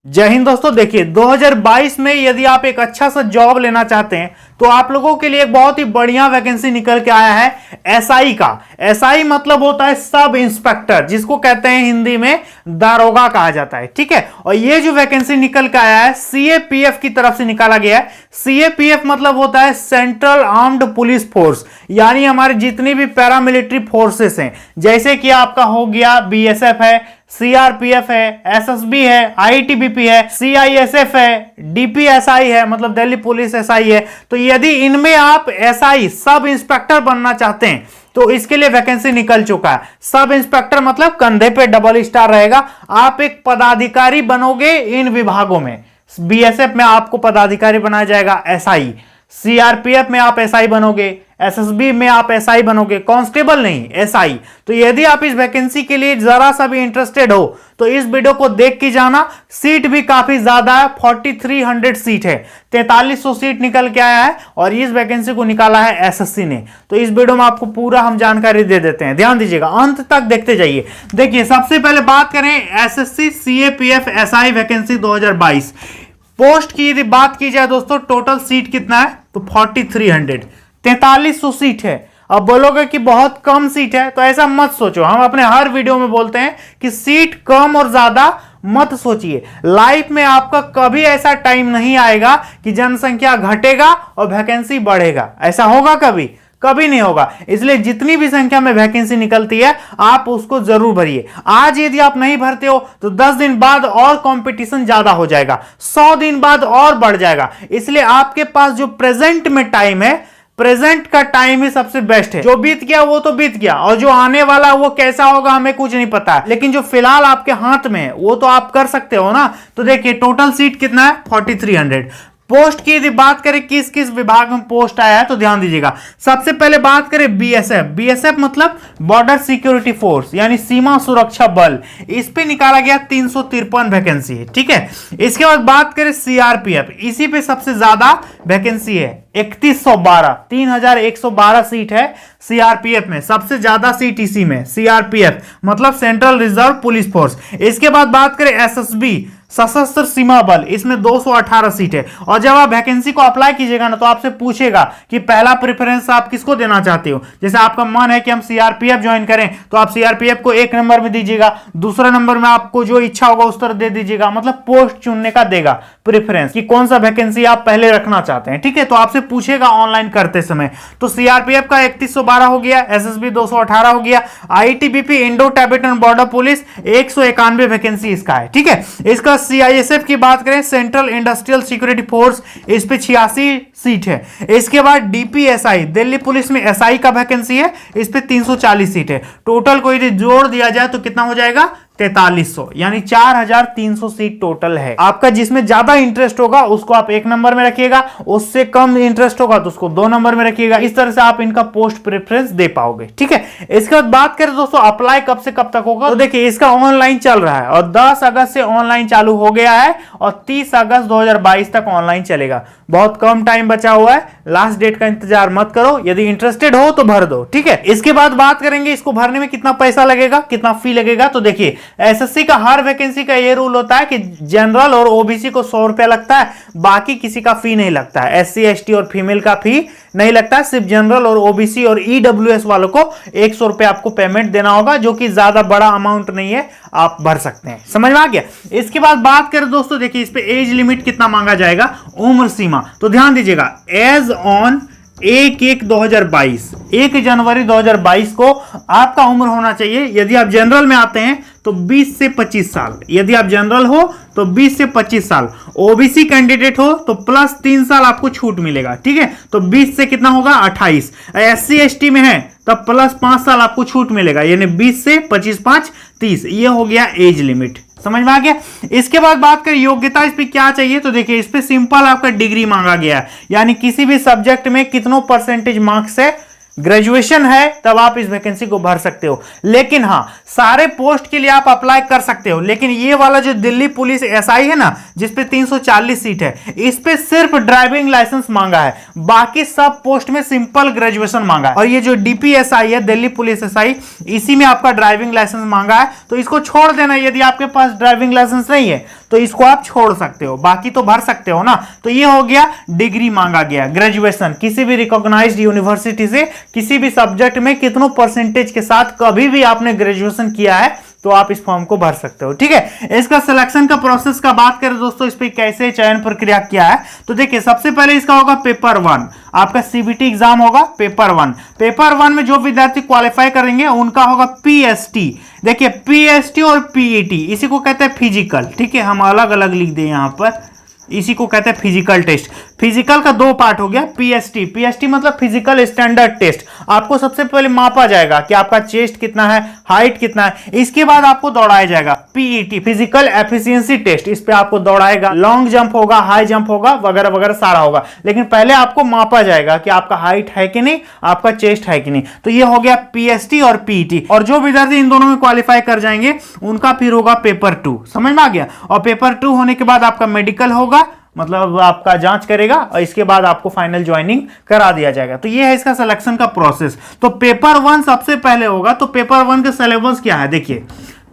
जय हिंद दोस्तों। देखिए 2022 में यदि आप एक अच्छा सा जॉब लेना चाहते हैं तो आप लोगों के लिए एक बहुत ही बढ़िया वैकेंसी निकल के आया है एसआई का। एसआई मतलब होता है सब इंस्पेक्टर, जिसको कहते हैं हिंदी में दारोगा कहा जाता है। ठीक है, और ये जो वैकेंसी निकल के आया है सीएपीएफ की तरफ से निकाला गया है। सीएपीएफ मतलब होता है सेंट्रल आर्म्ड पुलिस फोर्स, यानी हमारे जितनी भी पैरामिलिट्री फोर्सेस हैं, जैसे कि आपका हो गया बीएसएफ है, सीआरपीएफ है, एसएसबी है, आईटीबीपी है, सीआईएसएफ है, डीपीएसआई है, मतलब दिल्ली पुलिस एसआई है। तो यदि इनमें आप एसआई सब इंस्पेक्टर बनना चाहते हैं तो इसके लिए वैकेंसी निकल चुका है। सब इंस्पेक्टर मतलब कंधे पे डबल स्टार रहेगा, आप एक पदाधिकारी बनोगे इन विभागों में। बीएसएफ में आपको पदाधिकारी बनाया जाएगा एसआई, सीआरपीएफ में आप एसआई बनोगे, एसएसबी में आप एसआई बनोगे, कांस्टेबल नहीं एसआई। तो यदि आप इस वैकेंसी के लिए जरा सा भी इंटरेस्टेड हो तो इस वीडियो को देख के जाना। सीट भी काफी ज्यादा है, 4300 सीट है, 4300 सीट निकल के आया है और इस वैकेंसी को निकाला है एसएससी ने। तो इस वीडियो में आपको पूरा हम जानकारी दे देते हैं, ध्यान दीजिएगा, अंत तक देखते जाइए। देखिए सबसे पहले बात करें SSC CAPF SI vacancy 2022 post की यदि बात की जाए दोस्तों, टोटल सीट कितना है तो 4300 सीट है। अब बोलोगे कि बहुत कम सीट है, तो ऐसा मत सोचो। हम अपने हर वीडियो में बोलते हैं कि सीट कम और ज्यादा मत सोचिए। लाइफ में आपका कभी ऐसा टाइम नहीं आएगा कि जनसंख्या घटेगा और वैकेंसी बढ़ेगा। ऐसा होगा कभी? कभी नहीं होगा। इसलिए जितनी भी संख्या में वैकेंसी निकलती है आप उसको जरूर भरिए। आज यदि आप नहीं भरते हो तो 10 दिन बाद और कंपटीशन ज्यादा हो जाएगा, 100 दिन बाद और बढ़ जाएगा। इसलिए आपके पास जो प्रेजेंट में टाइम है, प्रेजेंट का टाइम ही सबसे बेस्ट है। जो बीत गया वो तो बीत गया, और जो आने वाला वो कैसा होगा हमें कुछ नहीं पता है, लेकिन जो फिलहाल आपके हाथ में है वो तो आप कर सकते हो ना। तो देखिए टोटल सीट कितना है 4300। पोस्ट की यदि बात करें किस किस विभाग में पोस्ट आया है तो ध्यान दीजिएगा। सबसे पहले बात करें बीएसएफ। बीएसएफ मतलब बॉर्डर सिक्योरिटी फोर्स, यानी सीमा सुरक्षा बल। इस पे निकाला गया 353 वैकेंसी है। ठीक है, इसके बाद बात करें सीआरपीएफ, इसी पे सबसे ज्यादा वैकेंसी है 3112 सीट है सीआरपीएफ में। सबसे ज्यादा सीट इसी में, सीआरपीएफ मतलब सेंट्रल रिजर्व पुलिस फोर्स। इसके बाद बात करें एसएसबी सशस्त्र सीमा बल, इसमें 218 सीट है। और जब आप वैकेंसी को अप्लाई कीजिएगा ना तो आपसे पूछेगा कि पहला प्रेफरेंस आप किसको देना चाहते हो। जैसे आपका मन है कि हम सीआरपीएफ ज्वाइन करें तो आप सीआरपीएफ को 1 नंबर में दीजिएगा, दूसरा नंबर में आपको जो इच्छा होगा उस तरह दे दीजिएगा। मतलब पोस्ट चुनने का देगा प्रेफरेंस कि कौन सा वैकेंसी आप पहले रखना चाहते हैं। ठीक है, तो आपसे पूछेगा ऑनलाइन करते समय। तो सीआरपीएफ का 3112 हो गया, एसएसबी 218 हो गया, ITBP Indo Tibetan border police 191 vacancy इसका है। ठीक है, इसका सीआईएसएफ की बात करें सेंट्रल इंडस्ट्रियल सिक्योरिटी फोर्स, इस पे 86 सीट है। इसके बाद डीपीएसआई दिल्ली पुलिस में एसआई का वैकेंसी है, इस पे 340 सीट है। टोटल को यदि जोड़ दिया जाए तो कितना हो जाएगा 4300, यानी 4300 सीट टोटल है। आपका जिसमें ज्यादा इंटरेस्ट होगा उसको आप 1 नंबर में रखिएगा, उससे कम इंटरेस्ट होगा तो उसको 2 नंबर में रखिएगा। इस तरह से आप इनका पोस्ट प्रेफरेंस दे पाओगे। ठीक है, इसके बाद बात करें दोस्तों अप्लाई कब से कब तक होगा, तो देखिए इसका ऑनलाइन चल रहा है और 10 अगस्त से ऑनलाइन चालू हो गया है और 30 अगस्त 2022 तक ऑनलाइन चलेगा। बहुत कम टाइम बचा हुआ है, लास्ट डेट का इंतजार मत करो। यदि इंटरेस्टेड हो तो भर दो। ठीक है, इसके बाद बात करेंगे इसको भरने में कितना पैसा लगेगा, कितना फी लगेगा। तो देखिए एसएससी का हर वैकेंसी का ये रूल होता है कि जनरल और ओबीसी को 100 रुपया लगता है, बाकी किसी का फी नहीं लगता है। एससी एसटी और फीमेल का फी नहीं लगता है, सिर्फ जनरल और ओबीसी और ईडब्ल्यूएस वालों को 100 रुपया आपको पेमेंट देना होगा, जो कि ज्यादा बड़ा अमाउंट नहीं है, आप भर सकते हैं। समझ में आ गया। इसके बाद बात करें दोस्तों, देखिए इस पे एज लिमिट कितना मांगा जाएगा, उम्र सीमा। तो ध्यान दीजिएगा, एज ऑन 1/1/2022, 1 जनवरी 2022 को आपका उम्र होना चाहिए, यदि आप जनरल में आते हैं तो 20 से 25 साल, यदि आप जनरल हो तो 20 से 25 साल, ओबीसी कैंडिडेट हो तो प्लस 3 साल आपको छूट मिलेगा। ठीक है, तो 20 से कितना होगा 28, एससी एसटी में है तब प्लस 5 साल आपको छूट मिलेगा, यानी 20 से 25 5 30। ये हो गया एज लिमिट। समझ में आ गया। इसके बाद बात करें योग्यता, इस पे क्या चाहिए, तो देखिए इस पे सिंपल आपका डिग्री मांगा गया है, यानी किसी भी सब्जेक्ट में कितनों परसेंटेज मार्क्स है, ग्रेजुएशन है तब आप इस वैकेंसी को भर सकते हो। लेकिन हाँ, सारे पोस्ट के लिए आप अप्लाई कर सकते हो, लेकिन ये वाला जो दिल्ली पुलिस एसआई है ना, जिसपे 340 सीट है, इस पे सिर्फ ड्राइविंग लाइसेंस मांगा है, बाकी सब पोस्ट में सिंपल ग्रेजुएशन मांगा है। और ये जो डीपीएसआई है, दिल्ली पुलिस एसआई, इसी में आपका ड्राइविंग लाइसेंस मांगा है, तो इसको छोड़ देना। यदि आपके पास ड्राइविंग लाइसेंस नहीं है तो इसको आप छोड़ सकते हो, बाकी तो भर सकते हो ना। तो ये हो गया, डिग्री मांगा गया, ग्रेजुएशन किसी भी रिकॉग्नाइज्ड यूनिवर्सिटी से किसी भी सब्जेक्ट में कितनों परसेंटेज के साथ कभी भी आपने ग्रेजुएशन किया है तो आप इस फॉर्म को भर सकते हो। ठीक है, इसका सिलेक्शन का प्रोसेस का बात करें दोस्तों, इस पे कैसे चयन प्रक्रिया किया है, तो देखिए सबसे पहले इसका होगा पेपर 1, आपका सीबीटी एग्जाम होगा पेपर 1। पेपर 1 में जो विद्यार्थी क्वालिफाई करेंगे उनका होगा पीएसटी। देखिए पीएसटी और पीईटी, इसी को कहते हैं फिजिकल। ठीक है, हम अलग अलग लिख दें यहां पर, इसी को कहते हैं फिजिकल टेस्ट। फिजिकल का दो पार्ट हो गया, पीएसटी, पीएसटी मतलब फिजिकल स्टैंडर्ड टेस्ट। आपको सबसे पहले मापा जाएगा कि आपका चेस्ट कितना है, हाइट कितना है, इसके बाद आपको दौड़ाया जाएगा पीईटी, फिजिकल एफिशिएंसी टेस्ट। इस पे आपको दौड़ाएगा, लॉन्ग जंप होगा, हाई जंप होगा, वगैरह वगैरह सारा होगा, लेकिन पहले आपको मापा जाएगा कि आपका हाइट है कि नहीं, आपका चेस्ट है कि नहीं। तो ये हो गया पीएसटी और पीईटी। और जो विद्यार्थी इन दोनों में क्वालिफाई कर जाएंगे उनका फिर होगा पेपर 2। समझ में आ गया। और पेपर 2 होने के बाद आपका मेडिकल होगा, मतलब आपका जांच करेगा और इसके बाद आपको फाइनल ज्वाइनिंग करा दिया जाएगा। तो ये है इसका सिलेक्शन का प्रोसेस। तो पेपर 1 सबसे पहले होगा। तो पेपर 1 का सिलेबस क्या है, देखिए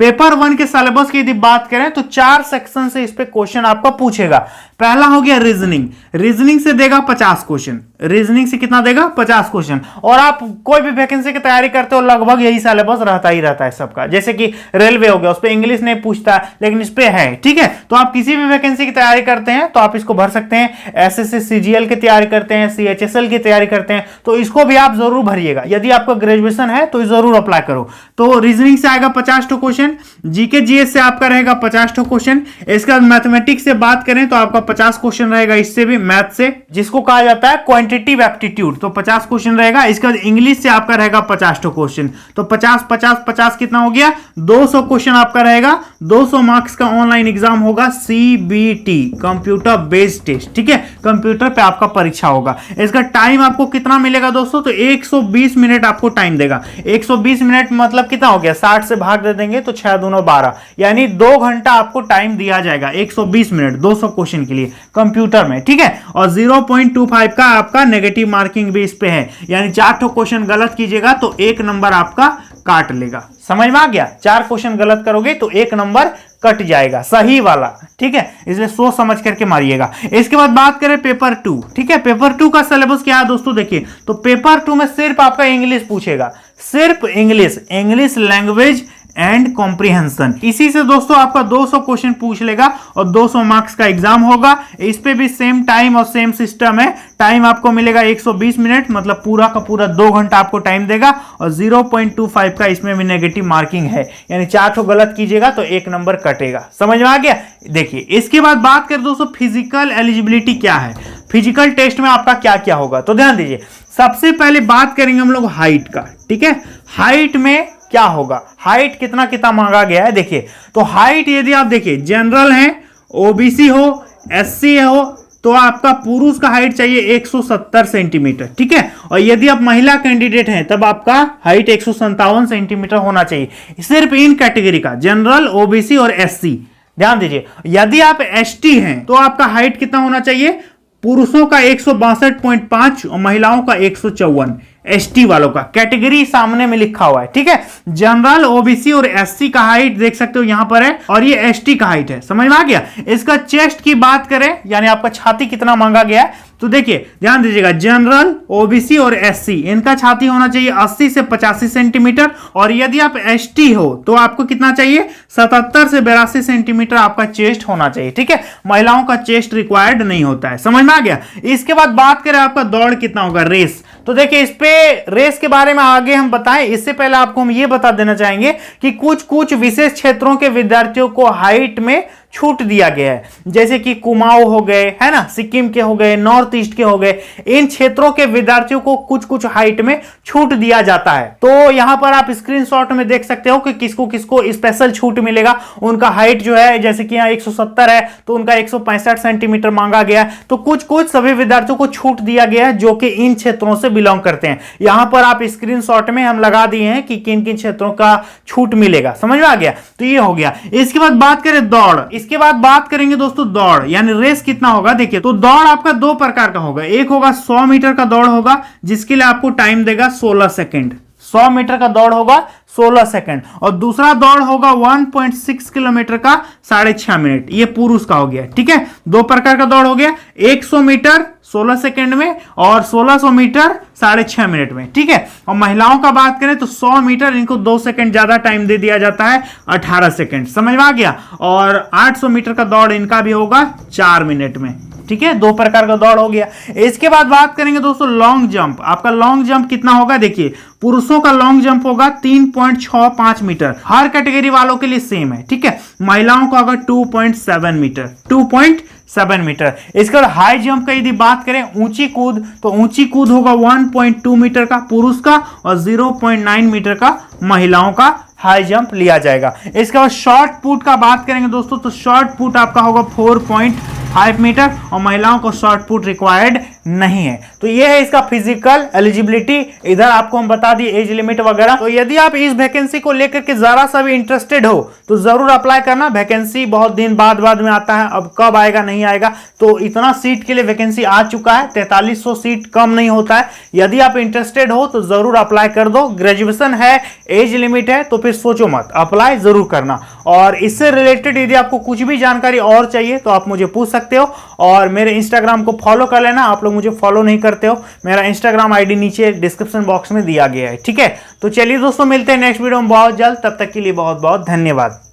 पेपर 1 के सिलेबस की यदि बात करें तो 4 सेक्शन से इस पे क्वेश्चन आपका पूछेगा। पहला हो गया रीजनिंग, रीजनिंग से देगा 50 क्वेश्चन, रीजनिंग से कितना देगा 50 क्वेश्चन। और आप कोई भी वैकेंसी की तैयारी करते हो लगभग यही सिलेबस रहता ही रहता है सबका। जैसे कि रेलवे हो गया, उस पर इंग्लिश नहीं पूछता लेकिन इस पे है। ठीक है, तो आप किसी भी वैकेंसी की तैयारी करते हैं तो आप इसको भर सकते हैं। एसएससी सीजीएल की तैयारी करते हैं, सीएचएसएल की तैयारी करते हैं, तो इसको भी आप जरूर भरिएगा। यदि आपका ग्रेजुएशन है तो जरूर अप्लाई करो। तो रीजनिंग से आएगा 50 क्वेश्चन, जीके जीएस से आपका रहेगा 50 क्वेश्चन। इसके बाद मैथमेटिक्स से बात करें तो आपका 50 क्वेश्चन रहेगा, इससे भी मैथ से, जिसको कहा जाता है क्वांटिटेटिव एप्टीट्यूड, तो 50 क्वेश्चन रहेगा। इसके बाद इंग्लिश से आपका रहेगा 50 क्वेश्चन, तो 50 50 50 कितना हो गया 200 क्वेश्चन आपका रहेगा। 200 मार्क्स का ऑनलाइन एग्जाम होगा, सीबीटी, कंप्यूटर बेस्ड टेस्ट। ठीक है, कंप्यूटर पे आपका परीक्षा होगा। इसका टाइम आपको कितना मिलेगा दोस्तों, तो 120 मिनट आपको टाइम देगा। 120 मिनट मतलब कितना हो गया, 60 से भाग दे देंगे तो 6 दूनो 12, यानी 2 घंटा आपको टाइम दिया जाएगा। 120 मिनट 200 क्वेश्चन के लिए कंप्यूटर में। ठीक है, और 0.25 का आपका नेगेटिव मार्किंग भी इस पे है, यानी 4 क्वेश्चन गलत कीजिएगा तो 1 नंबर आपका काट लेगा। समझ में आ गया, 4 क्वेश्चन गलत करोगे तो 1 नंबर कट जाएगा, सही वाला। ठीक है, इसलिए सोच समझ करके मारिएगा। इसके बाद बात करें पेपर 2। ठीक है, पेपर 2 का सिलेबस क्या है दोस्तों, देखिए तो पेपर 2 में सिर्फ आपका इंग्लिश पूछेगा, सिर्फ English, English language and comprehension. इसी से दोस्तों आपका 200 क्वेश्चन पूछ लेगा और 200 मार्क्स का एग्जाम होगा। इस पे भी सेम टाइम और सेम सिस्टम है। टाइम आपको मिलेगा 120 मिनट, मतलब पूरा का पूरा 2 घंटा आपको टाइम देगा। और 0.25 का इसमें भी नेगेटिव मार्किंग है, यानी 4 गलत कीजिएगा तो 1 नंबर कटेगा। समझ में आ गया। देखिए इसके बाद बात करें दोस्तों फिजिकल एलिजिबिलिटी क्या है, फिजिकल टेस्ट में आपका क्या क्या होगा, तो ध्यान दीजिए। सबसे पहले बात करेंगे हम लोग हाइट का। ठीक है, हाइट में क्या होगा, हाइट कितना कितना मांगा गया है, देखिए तो हाइट यदि आप देखिए जनरल है, ओबीसी हो, एससी हो, तो आपका पुरुष का हाइट चाहिए 170 सेंटीमीटर। ठीक है, और यदि आप महिला कैंडिडेट हैं तब आपका हाइट 157 सेंटीमीटर होना चाहिए। सिर्फ इन कैटेगरी का, जनरल, ओबीसी और एससी। ध्यान दीजिए, यदि आप एसटी हैं तो आपका हाइट कितना होना चाहिए, पुरुषों का 162.5 और महिलाओं का 154। एसटी वालों का कैटेगरी सामने में लिखा हुआ है। ठीक है, जनरल, ओबीसी और एससी का हाइट देख सकते हो यहां पर है, और ये एसटी का हाइट है। समझ में आ गया। इसका चेस्ट की बात करें, यानी आपका छाती कितना मांगा गया है, तो देखिए ध्यान दीजिएगा, जनरल, ओबीसी और एससी इनका छाती होना चाहिए 80 से 85 सेंटीमीटर। और यदि आप एसटी हो तो आपको कितना चाहिए, 77 से 82 सेंटीमीटर आपका चेस्ट होना चाहिए। ठीक है, महिलाओं का चेस्ट रिक्वायर्ड नहीं होता है। समझ में आ गया। इसके बाद बात करें आपका दौड़ कितना होगा, रेस, तो देखिए इस पे रेस के बारे में आगे हम बताएं, इससे पहले आपको हम ये बता देना चाहेंगे कि कुछ कुछ विशेष क्षेत्रों के विद्यार्थियों को हाइट में छूट दिया गया है, जैसे कि कुमाऊं हो गए, है ना, सिक्किम के हो गए, नॉर्थ ईस्ट के हो गए। इन क्षेत्रों के विद्यार्थियों को कुछ कुछ हाइट में छूट दिया जाता है। तो यहां पर आप स्क्रीनशॉट में देख सकते हो कि किसको किसको स्पेशल छूट मिलेगा। उनका हाइट जो है, जैसे कि यहाँ 170 है तो उनका 165 सेंटीमीटर मांगा गया। तो कुछ कुछ सभी विद्यार्थियों को छूट दिया गया है जो कि इन क्षेत्रों से बिलोंग करते हैं। यहां पर आप स्क्रीनशॉट में हम लगा दिए हैं कि किन किन क्षेत्रों का छूट मिलेगा। समझ में आ गया। तो ये हो गया। इसके बाद बात करें दौड़, इसके बाद बात करेंगे दोस्तों दौड़ यानी रेस कितना होगा। देखिए तो दौड़ आपका दो प्रकार का होगा, एक होगा 100 मीटर का दौड़ होगा जिसके लिए आपको टाइम देगा 16 सेकंड, 100 मीटर का दौड़ होगा 16 सेकंड, और दूसरा दौड़ होगा 1.6 किलोमीटर का 6.5 मिनट, ये पुरुष का हो गया। ठीक है, दो प्रकार का दौड़ हो गया, 100 मीटर 16 सेकंड में और 1600 मीटर 6.5 मिनट में। ठीक है, और महिलाओं का बात करें तो 100 मीटर इनको 2 सेकंड ज्यादा टाइम दे दिया जाता है, 18 सेकंड, समझ में आ गया। और 800 मीटर का दौड़ इनका भी होगा 4 मिनट में। ठीक है, दो प्रकार का दौड़ हो गया। इसके बाद बात करेंगे दोस्तों लॉन्ग जंप। आपका लॉन्ग जंप कितना होगा, देखिए पुरुषों का लॉन्ग जंप होगा 3.65 मीटर, हर कैटेगरी वालों के लिए सेम है। ठीक है, महिलाओं का होगा 2.7 मीटर, 2.7 मीटर। इसके बाद हाई जंप का यदि बात करें, ऊंची कूद, तो ऊंची कूद होगा 1.2 मीटर का पुरुष का और 0.9 मीटर का महिलाओं का हाई जंप लिया जाएगा। इसके बाद शॉर्ट पुट का बात करेंगे दोस्तों, तो शॉर्ट पुट आपका होगा 4.5 मीटर और महिलाओं को शॉर्ट पुट रिक्वायर्ड नहीं है। तो ये है इसका फिजिकल एलिजिबिलिटी। इधर आपको हम बता दिए एज लिमिट वगैरह। तो यदि आप इस वैकेंसी को लेकर के जरा सा भी इंटरेस्टेड हो तो जरूर अप्लाई करना। वैकेंसी बहुत दिन बाद में आता है, अब कब आएगा नहीं आएगा, तो इतना सीट के लिए वैकेंसी आ चुका है, 4300 सीट कम नहीं होता है। यदि आप इंटरेस्टेड हो तो जरूर अप्लाई कर दो। ग्रेजुएशन है, एज लिमिट है, तो फिर सोचो मत, अप्लाई जरूर करना। और इससे रिलेटेड यदि आपको कुछ भी जानकारी और चाहिए तो आप मुझे पूछ सकते हो, और मेरे इंस्टाग्राम को फॉलो कर लेना। आप लोग मुझे फॉलो नहीं करते हो, मेरा इंस्टाग्राम आईडी नीचे डिस्क्रिप्शन बॉक्स में दिया गया है। ठीक है, तो चलिए दोस्तों मिलते हैं नेक्स्ट वीडियो में बहुत जल्द, तब तक के लिए बहुत बहुत धन्यवाद।